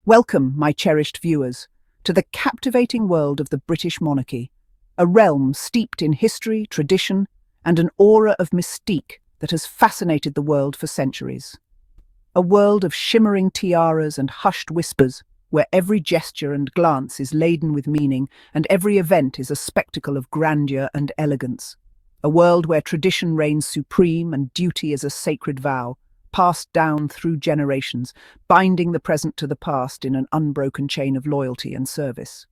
Welcome, my cherished viewers, to the captivating world of the British monarchy, a realm steeped in history, tradition, and an aura of mystique that has fascinated the world for centuries. A world of shimmering tiaras and hushed whispers, where every gesture and glance is laden with meaning and every event is a spectacle of grandeur and elegance. A world where tradition reigns supreme and duty is a sacred vow, passed down through generations, binding the present to the past in an unbroken chain of loyalty and service.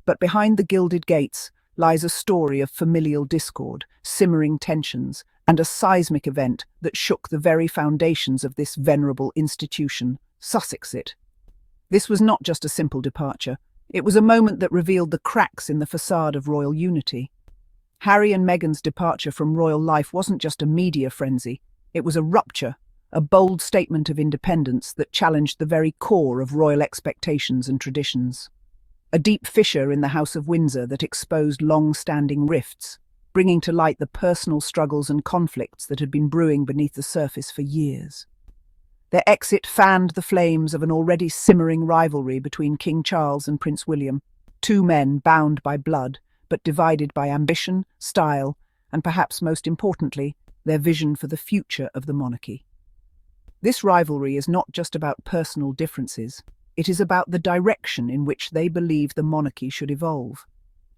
But behind the gilded gates lies a story of familial discord, simmering tensions, and a seismic event that shook the very foundations of this venerable institution, Sussexit. This was not just a simple departure, it was a moment that revealed the cracks in the facade of royal unity. Harry and Meghan's departure from royal life wasn't just a media frenzy, it was a rupture, a bold statement of independence that challenged the very core of royal expectations and traditions. A deep fissure in the House of Windsor that exposed long-standing rifts, bringing to light the personal struggles and conflicts that had been brewing beneath the surface for years. Their exit fanned the flames of an already simmering rivalry between King Charles and Prince William, two men bound by blood, but divided by ambition, style, and perhaps most importantly, their vision for the future of the monarchy. This rivalry is not just about personal differences, it is about the direction in which they believe the monarchy should evolve.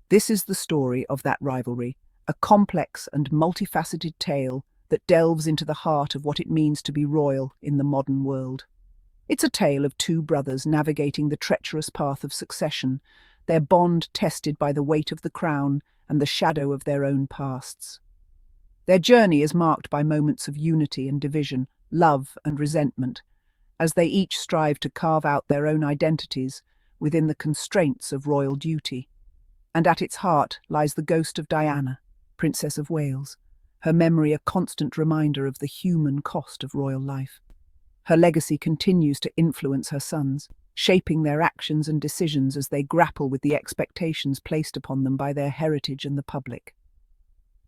This is the story of that rivalry, a complex and multifaceted tale that delves into the heart of what it means to be royal in the modern world. It's a tale of two brothers navigating the treacherous path of succession, their bond tested by the weight of the crown and the shadow of their own pasts. Their journey is marked by moments of unity and division, love and resentment, as they each strive to carve out their own identities within the constraints of royal duty. And at its heart lies the ghost of Diana, Princess of Wales, her memory a constant reminder of the human cost of royal life. Her legacy continues to influence her sons, shaping their actions and decisions as they grapple with the expectations placed upon them by their heritage and the public.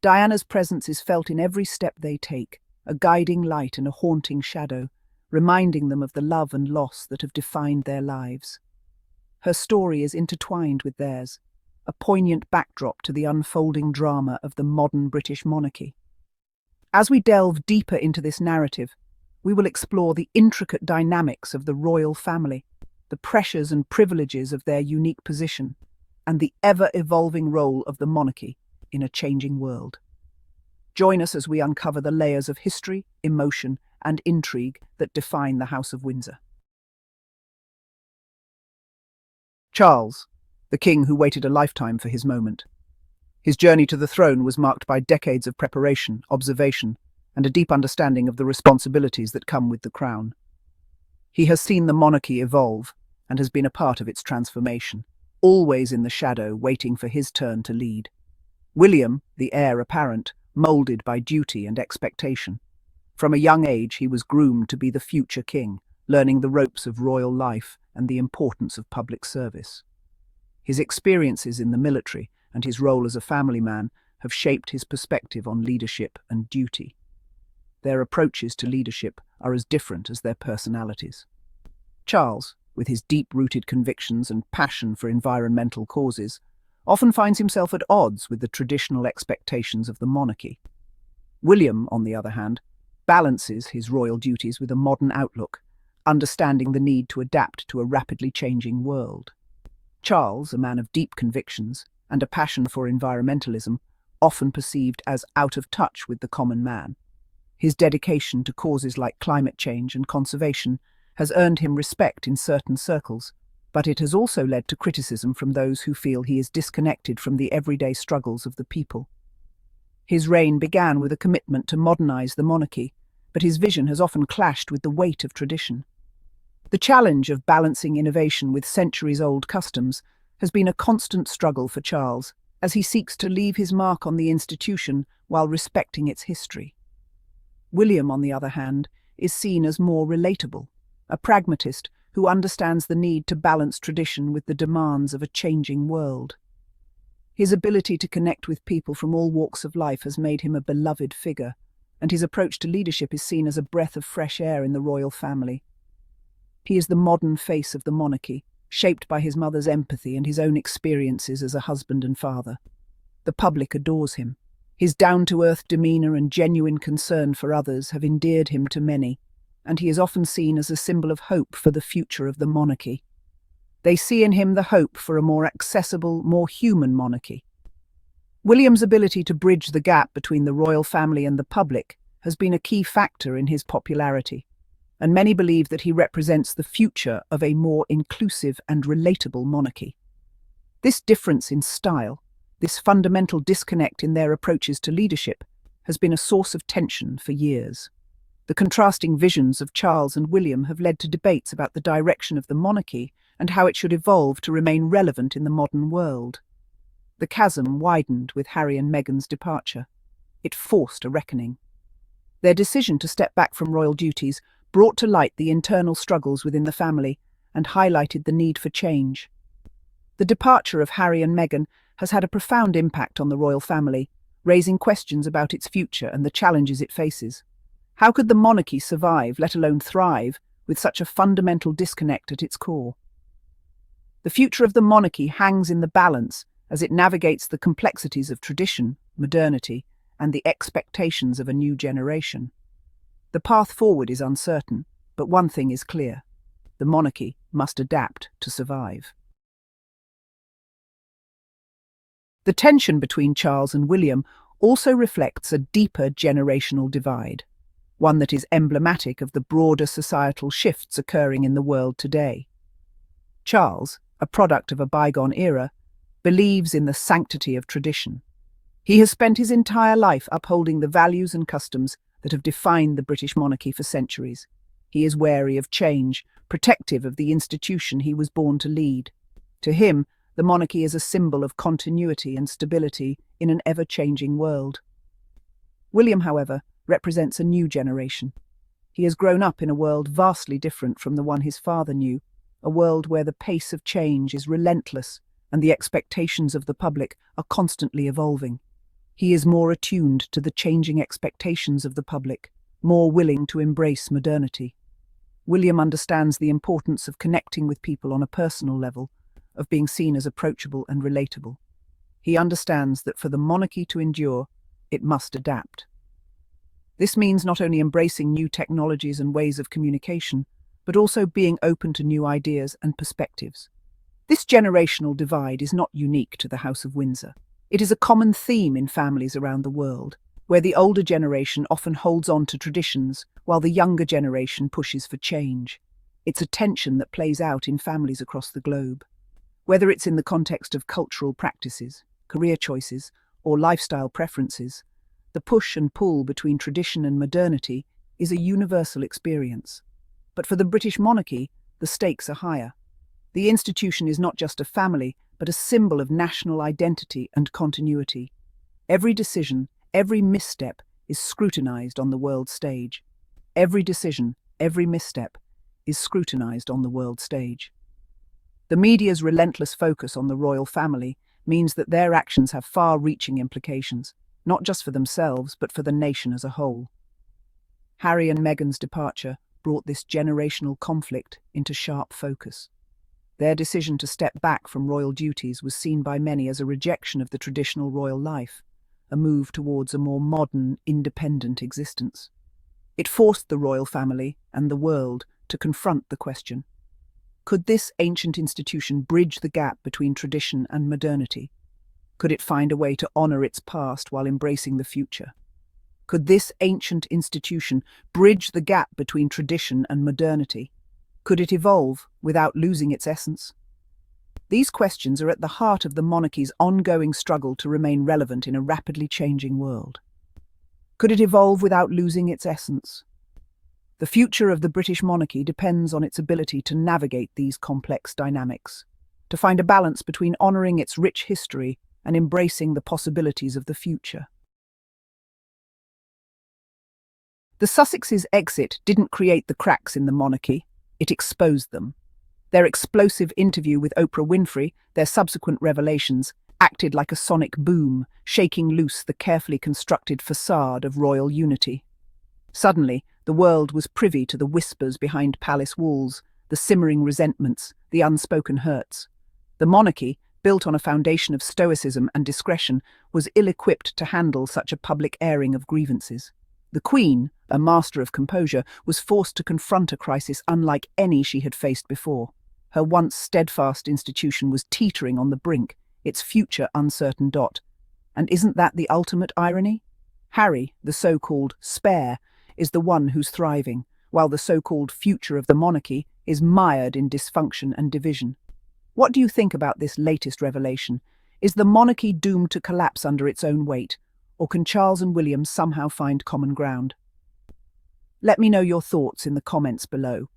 Diana's presence is felt in every step they take, a guiding light and a haunting shadow, reminding them of the love and loss that have defined their lives. Her story is intertwined with theirs, a poignant backdrop to the unfolding drama of the modern British monarchy. As we delve deeper into this narrative, we will explore the intricate dynamics of the royal family, the pressures and privileges of their unique position, and the ever-evolving role of the monarchy in a changing world. Join us as we uncover the layers of history, emotion, and intrigue that define the House of Windsor. Charles, the king who waited a lifetime for his moment. His journey to the throne was marked by decades of preparation, observation, and a deep understanding of the responsibilities that come with the crown. He has seen the monarchy evolve and has been a part of its transformation, always in the shadow, waiting for his turn to lead. William, the heir apparent, moulded by duty and expectation. From a young age he was groomed to be the future king, learning the ropes of royal life and the importance of public service. His experiences in the military and his role as a family man have shaped his perspective on leadership and duty. Their approaches to leadership are as different as their personalities. Charles, with his deep-rooted convictions and passion for environmental causes, often finds himself at odds with the traditional expectations of the monarchy. William, on the other hand, balances his royal duties with a modern outlook, understanding the need to adapt to a rapidly changing world. Charles, a man of deep convictions and a passion for environmentalism, often perceived as out of touch with the common man. His dedication to causes like climate change and conservation has earned him respect in certain circles, but it has also led to criticism from those who feel he is disconnected from the everyday struggles of the people. His reign began with a commitment to modernize the monarchy, but his vision has often clashed with the weight of tradition. The challenge of balancing innovation with centuries-old customs has been a constant struggle for Charles, as he seeks to leave his mark on the institution while respecting its history. William, on the other hand, is seen as more relatable, a pragmatist who understands the need to balance tradition with the demands of a changing world. His ability to connect with people from all walks of life has made him a beloved figure, and his approach to leadership is seen as a breath of fresh air in the royal family. He is the modern face of the monarchy, shaped by his mother's empathy and his own experiences as a husband and father. The public adores him. His down-to-earth demeanour and genuine concern for others have endeared him to many, and he is often seen as a symbol of hope for the future of the monarchy. They see in him the hope for a more accessible, more human monarchy. William's ability to bridge the gap between the royal family and the public has been a key factor in his popularity, and many believe that he represents the future of a more inclusive and relatable monarchy. This difference in style, this fundamental disconnect in their approaches to leadership, has been a source of tension for years. The contrasting visions of Charles and William have led to debates about the direction of the monarchy and how it should evolve to remain relevant in the modern world. The chasm widened with Harry and Meghan's departure. It forced a reckoning. Their decision to step back from royal duties brought to light the internal struggles within the family and highlighted the need for change. The departure of Harry and Meghan has had a profound impact on the royal family, raising questions about its future and the challenges it faces. How could the monarchy survive, let alone thrive, with such a fundamental disconnect at its core? The future of the monarchy hangs in the balance as it navigates the complexities of tradition, modernity, and the expectations of a new generation. The path forward is uncertain, but one thing is clear: the monarchy must adapt to survive. The tension between Charles and William also reflects a deeper generational divide, one that is emblematic of the broader societal shifts occurring in the world today. Charles, a product of a bygone era, believes in the sanctity of tradition. He has spent his entire life upholding the values and customs that have defined the British monarchy for centuries. He is wary of change, protective of the institution he was born to lead. To him, the monarchy is a symbol of continuity and stability in an ever-changing world. William, however, represents a new generation. He has grown up in a world vastly different from the one his father knew, a world where the pace of change is relentless and the expectations of the public are constantly evolving. He is more attuned to the changing expectations of the public, more willing to embrace modernity. William understands the importance of connecting with people on a personal level, of being seen as approachable and relatable. He understands that for the monarchy to endure, it must adapt. This means not only embracing new technologies and ways of communication, but also being open to new ideas and perspectives. This generational divide is not unique to the House of Windsor. It is a common theme in families around the world, where the older generation often holds on to traditions while the younger generation pushes for change. It's a tension that plays out in families across the globe. Whether it's in the context of cultural practices, career choices, or lifestyle preferences, the push and pull between tradition and modernity is a universal experience. But for the British monarchy, the stakes are higher. The institution is not just a family, but a symbol of national identity and continuity. Every decision, every misstep is scrutinized on the world stage. Every decision, every misstep is scrutinized on the world stage. The media's relentless focus on the royal family means that their actions have far-reaching implications, not just for themselves, but for the nation as a whole. Harry and Meghan's departure brought this generational conflict into sharp focus. Their decision to step back from royal duties was seen by many as a rejection of the traditional royal life, a move towards a more modern, independent existence. It forced the royal family and the world to confront the question: could this ancient institution bridge the gap between tradition and modernity? Could it find a way to honour its past while embracing the future? Could this ancient institution bridge the gap between tradition and modernity? Could it evolve without losing its essence? These questions are at the heart of the monarchy's ongoing struggle to remain relevant in a rapidly changing world. Could it evolve without losing its essence? The future of the British monarchy depends on its ability to navigate these complex dynamics, to find a balance between honouring its rich history and embracing the possibilities of the future. The Sussex's exit didn't create the cracks in the monarchy, it exposed them. Their explosive interview with Oprah Winfrey, their subsequent revelations, acted like a sonic boom, shaking loose the carefully constructed facade of royal unity. Suddenly, the world was privy to the whispers behind palace walls, the simmering resentments, the unspoken hurts. The monarchy, built on a foundation of stoicism and discretion, was ill-equipped to handle such a public airing of grievances. The Queen, a master of composure, was forced to confront a crisis unlike any she had faced before. Her once steadfast institution was teetering on the brink, its future uncertain. And isn't that the ultimate irony? Harry, the so-called spare, is the one who's thriving, while the so-called future of the monarchy is mired in dysfunction and division. What do you think about this latest revelation? Is the monarchy doomed to collapse under its own weight, or can Charles and William somehow find common ground? Let me know your thoughts in the comments below.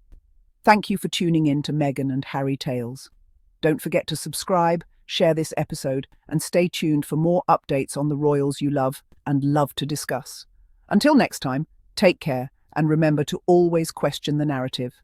Thank you for tuning in to Meghan and Harry Tales. Don't forget to subscribe, share this episode, and stay tuned for more updates on the royals you love and love to discuss. Until next time, take care and remember to always question the narrative.